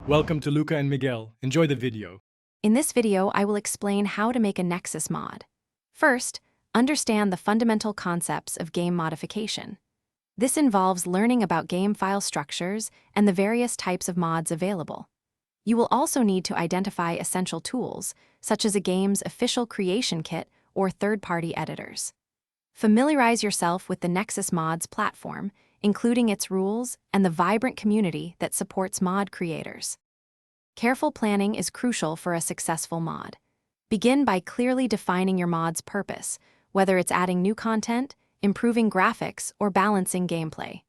Welcome to Luca and Miguel. Enjoy the video. In this video, I will explain how to make a Nexus mod. First, understand the fundamental concepts of game modification. This involves learning about game file structures and the various types of mods available. You will also need to identify essential tools, such as a game's official creation kit or third-party editors. Familiarize yourself with the Nexus Mod's platform, including its rules and the vibrant community that supports mod creators. Careful planning is crucial for a successful mod. Begin by clearly defining your mod's purpose, whether it's adding new content, improving graphics, or balancing gameplay.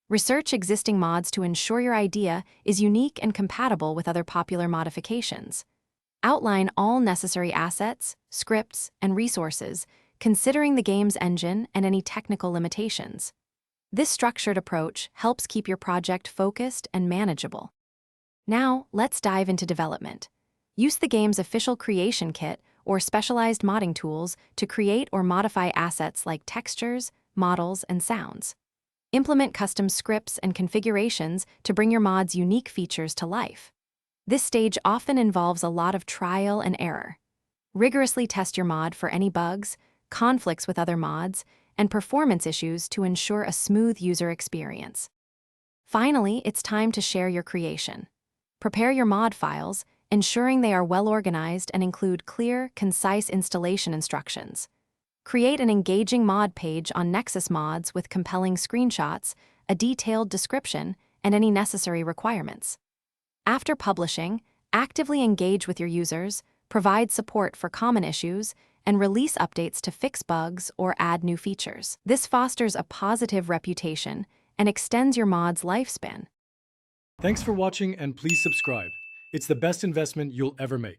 Research existing mods to ensure your idea is unique and compatible with other popular modifications. Outline all necessary assets, scripts, and resources, considering the game's engine and any technical limitations. This structured approach helps keep your project focused and manageable. Now, let's dive into development. Use the game's official creation kit or specialized modding tools to create or modify assets like textures, models, and sounds. Implement custom scripts and configurations to bring your mod's unique features to life. This stage often involves a lot of trial and error. Rigorously test your mod for any bugs, conflicts with other mods, and performance issues to ensure a smooth user experience. Finally, it's time to share your creation. Prepare your mod files, ensuring they are well organized and include clear, concise installation instructions. Create an engaging mod page on Nexus Mods with compelling screenshots, a detailed description, and any necessary requirements. After publishing, actively engage with your users, provide support for common issues, and release updates to fix bugs or add new features. This fosters a positive reputation and extends your mod's lifespan. Thanks for watching and please subscribe. It's the best investment you'll ever make.